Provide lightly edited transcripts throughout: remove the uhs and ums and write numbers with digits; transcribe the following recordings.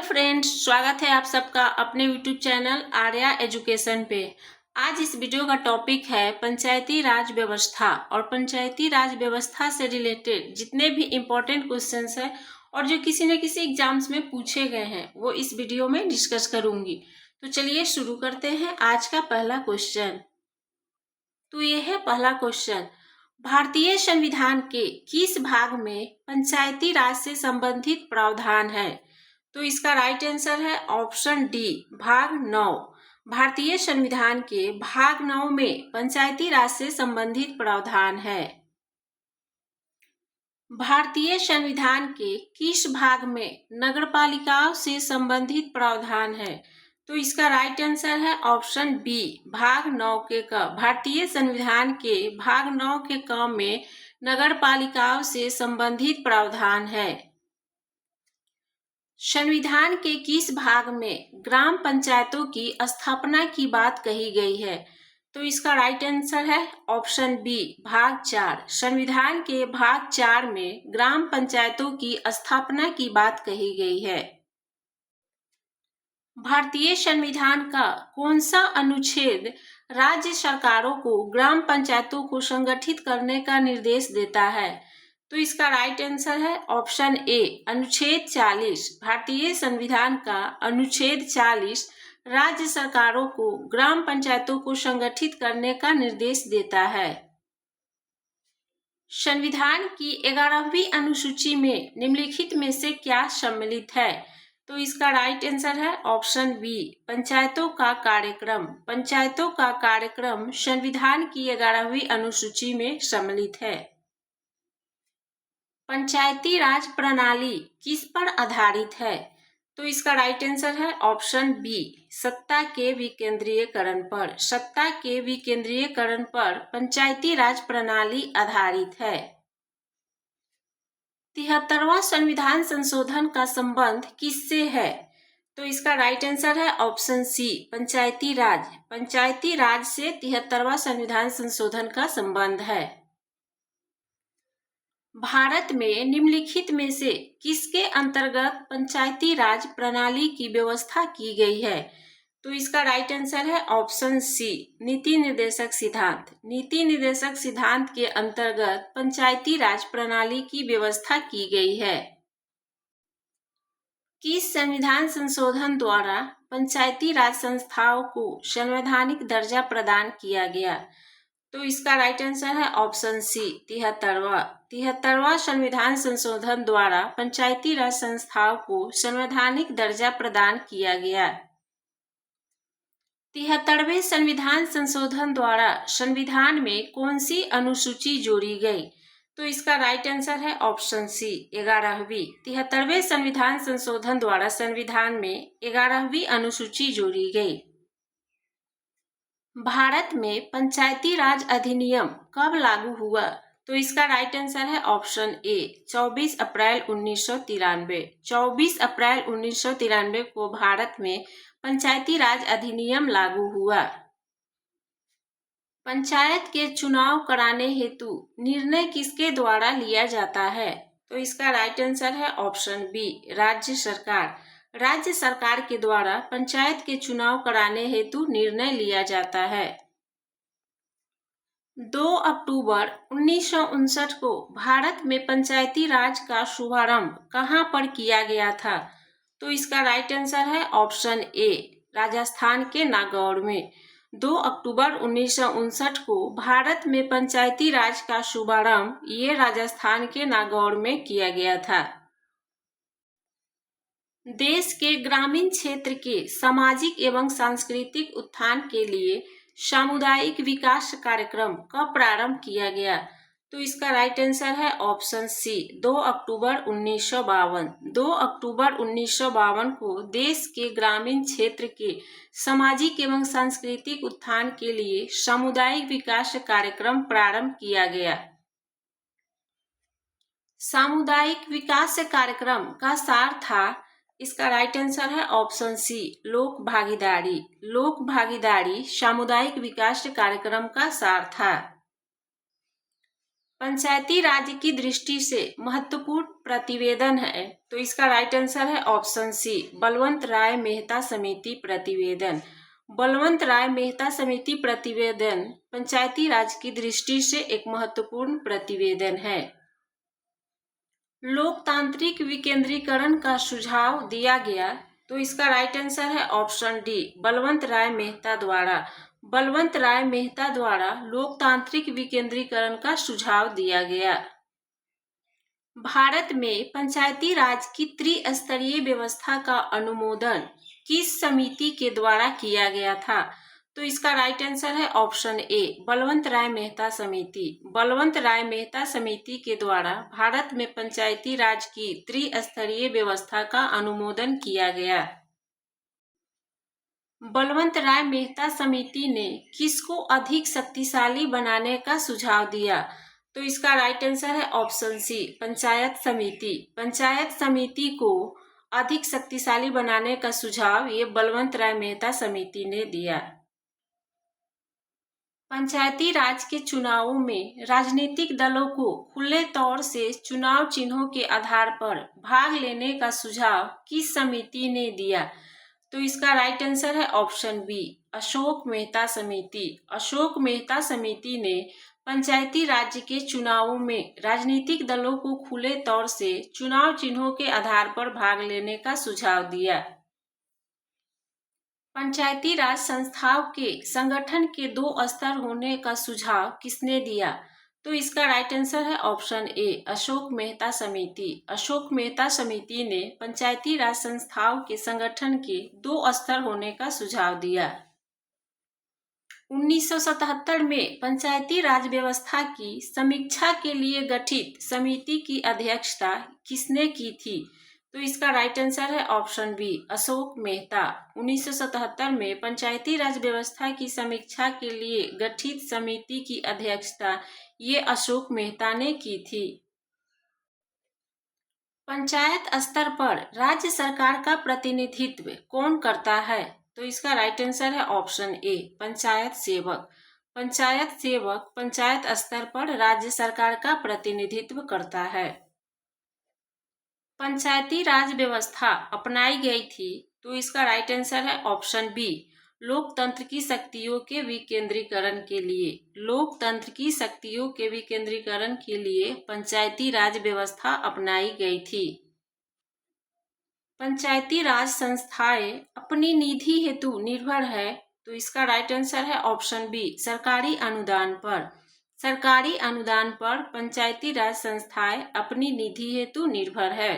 Friends, स्वागत है आप सबका अपने यूट्यूब चैनल आर्या एजुकेशन पे। आज इस वीडियो का टॉपिक है पंचायती राज व्यवस्था और पंचायती राज व्यवस्था से रिलेटेड जितने भी इम्पोर्टेंट क्वेश्चंस हैं और जो किसी न किसी एग्जाम्स में पूछे गए हैं वो इस वीडियो में डिस्कस करूंगी। तो चलिए शुरू करते हैं आज का पहला क्वेश्चन। तो ये है पहला क्वेश्चन, भारतीय संविधान के किस भाग में पंचायती राज से संबंधित प्रावधान है? तो इसका राइट आंसर है ऑप्शन डी, भाग 9। भारतीय संविधान के भाग 9 में पंचायती राज से संबंधित प्रावधान है। भारतीय संविधान के किस भाग में नगरपालिकाओं से संबंधित प्रावधान है? तो इसका राइट आंसर है ऑप्शन बी, भाग 9 के क। भारतीय संविधान के भाग 9 के क में नगरपालिकाओं से संबंधित प्रावधान है। संविधान के किस भाग में ग्राम पंचायतों की स्थापना की बात कही गई है? तो इसका राइट आंसर है ऑप्शन बी, भाग 4। संविधान के भाग 4 में ग्राम पंचायतों की स्थापना की बात कही गई है। भारतीय संविधान का कौन सा अनुच्छेद राज्य सरकारों को ग्राम पंचायतों को संगठित करने का निर्देश देता है? तो इसका राइट आंसर है ऑप्शन ए, अनुच्छेद 40। भारतीय संविधान का अनुच्छेद 40 राज्य सरकारों को ग्राम पंचायतों को संगठित करने का निर्देश देता है। संविधान की 11वीं अनुसूची में निम्नलिखित में से क्या सम्मिलित है? तो इसका राइट आंसर है ऑप्शन बी, पंचायतों का कार्यक्रम। पंचायतों का कार्यक्रम संविधान की 11वीं अनुसूची में सम्मिलित है। पंचायती राज प्रणाली किस पर आधारित है? तो इसका राइट आंसर है ऑप्शन बी, सत्ता के विकेंद्रीयकरण पर। सत्ता के विकेंद्रीयकरण पर पंचायती राज प्रणाली आधारित है। 73वां संविधान संशोधन का संबंध किससे है? तो इसका राइट आंसर है ऑप्शन सी, पंचायती राज। पंचायती राज से 73वां संविधान संशोधन का संबंध है। भारत में निम्नलिखित में से किसके अंतर्गत पंचायती राज प्रणाली की व्यवस्था की गई है? तो इसका राइट आंसर है ऑप्शन सी, नीति निर्देशक सिद्धांत। नीति निर्देशक सिद्धांत के अंतर्गत पंचायती राज प्रणाली की व्यवस्था की गई है। किस संविधान संशोधन द्वारा पंचायती राज संस्थाओं को संवैधानिक दर्जा प्रदान किया गया? तो इसका राइट आंसर है ऑप्शन सी, 73वां संविधान संशोधन द्वारा पंचायती राज संस्थाओं को संवैधानिक दर्जा प्रदान किया गया। 73वें संविधान संशोधन द्वारा संविधान में कौन सी अनुसूची जोड़ी गई? तो इसका राइट आंसर है ऑप्शन सी, 11वीं। 73वें संविधान संशोधन द्वारा संविधान में 11वीं अनुसूची जोड़ी गई। भारत में पंचायती राज अधिनियम कब लागू हुआ? तो इसका राइट आंसर है ऑप्शन ए, 24 अप्रैल 1993। 24 अप्रैल 1993 को भारत में पंचायती राज अधिनियम लागू हुआ। पंचायत के चुनाव कराने हेतु निर्णय किसके द्वारा लिया जाता है? तो इसका राइट आंसर है ऑप्शन बी, राज्य सरकार। राज्य सरकार के द्वारा पंचायत के चुनाव कराने हेतु निर्णय लिया जाता है। 2 अक्टूबर 1959 को भारत में पंचायती राज का शुभारंभ कहां पर किया गया था? तो इसका राइट आंसर है ऑप्शन ए, राजस्थान के नागौर में। 2 अक्टूबर 1959 को भारत में पंचायती राज का शुभारंभ ये राजस्थान के नागौर में किया गया था। देश के ग्रामीण क्षेत्र के सामाजिक एवं सांस्कृतिक उत्थान के लिए सामुदायिक विकास कार्यक्रम कब प्रारंभ किया गया? तो इसका राइट आंसर है ऑप्शन सी, 2 अक्टूबर 1952। 2 अक्टूबर 1952 को देश के ग्रामीण क्षेत्र के सामाजिक एवं सांस्कृतिक उत्थान के लिए सामुदायिक विकास कार्यक्रम प्रारंभ किया गया। सामुदायिक विकास कार्यक्रम का सार था, इसका राइट आंसर है ऑप्शन सी, लोक भागीदारी। लोक भागीदारी सामुदायिक विकास कार्यक्रम का सार था। पंचायती राज की दृष्टि से महत्वपूर्ण प्रतिवेदन है, तो इसका राइट आंसर है ऑप्शन सी, बलवंत राय मेहता समिति प्रतिवेदन। बलवंत राय मेहता समिति प्रतिवेदन पंचायती राज की दृष्टि से एक महत्वपूर्ण प्रतिवेदन है। लोकतांत्रिक विकेंद्रीकरण का सुझाव दिया गया, तो इसका राइट आंसर है ऑप्शन डी, बलवंत राय मेहता द्वारा। बलवंत राय मेहता द्वारा लोकतांत्रिक विकेंद्रीकरण का सुझाव दिया गया। भारत में पंचायती राज की त्रिस्तरीय व्यवस्था का अनुमोदन किस समिति के द्वारा किया गया था, तो इसका राइट आंसर है ऑप्शन ए, बलवंत राय मेहता समिति। बलवंत राय मेहता समिति के द्वारा भारत में पंचायती राज की त्रिस्तरीय व्यवस्था का अनुमोदन किया गया। बलवंत राय मेहता समिति ने किसको अधिक शक्तिशाली बनाने का सुझाव दिया, तो इसका राइट आंसर है ऑप्शन सी, पंचायत समिति। पंचायत समिति को अधिक शक्तिशाली बनाने का सुझाव ये बलवंत राय मेहता समिति ने दिया। पंचायती राज के चुनावों में राजनीतिक दलों को खुले तौर से चुनाव चिन्हों के आधार पर भाग लेने का सुझाव किस समिति ने दिया, तो इसका राइट आंसर है ऑप्शन बी, अशोक मेहता समिति। अशोक मेहता समिति ने पंचायती राज के चुनावों में राजनीतिक दलों को खुले तौर से चुनाव चिन्हों के आधार पर भाग लेने का सुझाव दिया। पंचायती राज संस्थाओं के संगठन के 2 स्तर होने का सुझाव किसने दिया, तो इसका राइट आंसर है ऑप्शन ए, अशोक मेहता समिति। अशोक मेहता समिति ने पंचायती राज संस्थाओं के संगठन के 2 स्तर होने का सुझाव दिया। 1977 में पंचायती राज व्यवस्था की समीक्षा के लिए गठित समिति की अध्यक्षता किसने की थी, तो इसका राइट आंसर है ऑप्शन बी, अशोक मेहता। 1977 में पंचायती राज व्यवस्था की समीक्षा के लिए गठित समिति की अध्यक्षता ये अशोक मेहता ने की थी। पंचायत स्तर पर राज्य सरकार का प्रतिनिधित्व कौन करता है, तो इसका राइट आंसर है ऑप्शन ए, पंचायत सेवक। पंचायत सेवक पंचायत स्तर पर राज्य सरकार का प्रतिनिधित्व करता है। पंचायती राज व्यवस्था अपनाई गई थी, तो इसका राइट आंसर है ऑप्शन बी, लोकतंत्र की शक्तियों के विकेंद्रीकरण के लिए। लोकतंत्र की शक्तियों के विकेंद्रीकरण के लिए पंचायती राज व्यवस्था अपनाई गई थी। पंचायती राज संस्थाएं अपनी निधि हेतु निर्भर है, तो इसका राइट आंसर है ऑप्शन बी, सरकारी अनुदान पर। सरकारी अनुदान पर पंचायती राज संस्थाएं अपनी निधि हेतु निर्भर है।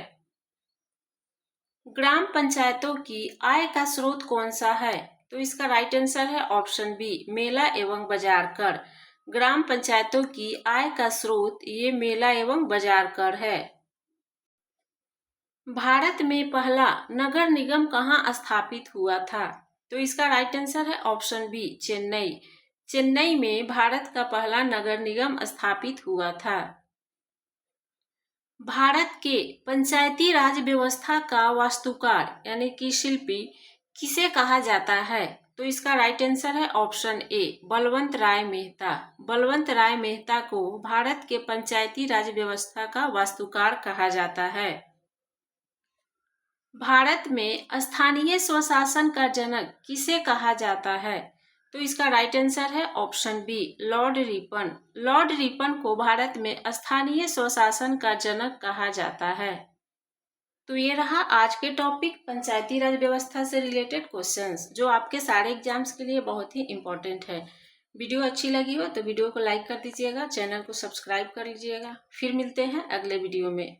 ग्राम पंचायतों की आय का स्रोत कौन सा है, तो इसका राइट आंसर है ऑप्शन बी, मेला एवं बाजार कर। ग्राम पंचायतों की आय का स्रोत ये मेला एवं बाजार कर है। भारत में पहला नगर निगम कहाँ स्थापित हुआ था, तो इसका राइट आंसर है ऑप्शन बी, चेन्नई। चेन्नई में भारत का पहला नगर निगम स्थापित हुआ था। भारत के पंचायती राज व्यवस्था का वास्तुकार यानी कि शिल्पी किसे कहा जाता है, तो इसका राइट आंसर है ऑप्शन ए, बलवंत राय मेहता। बलवंत राय मेहता को भारत के पंचायती राज व्यवस्था का वास्तुकार कहा जाता है। भारत में स्थानीय स्वशासन का जनक किसे कहा जाता है, तो इसका राइट आंसर है option B, lord Ripon. Lord Ripon को भारत में स्थानीय स्वशासन का जनक कहा जाता है। तो ये रहा आज के टॉपिक पंचायती राज व्यवस्था से रिलेटेड क्वेश्चंस, जो आपके सारे एग्जाम्स के लिए बहुत ही इंपॉर्टेंट है। वीडियो अच्छी लगी हो तो वीडियो को लाइक कर दीजिएगा, चैनल को सब्सक्राइब कर लीजिएगा। फिर मिलते हैं अगले वीडियो में।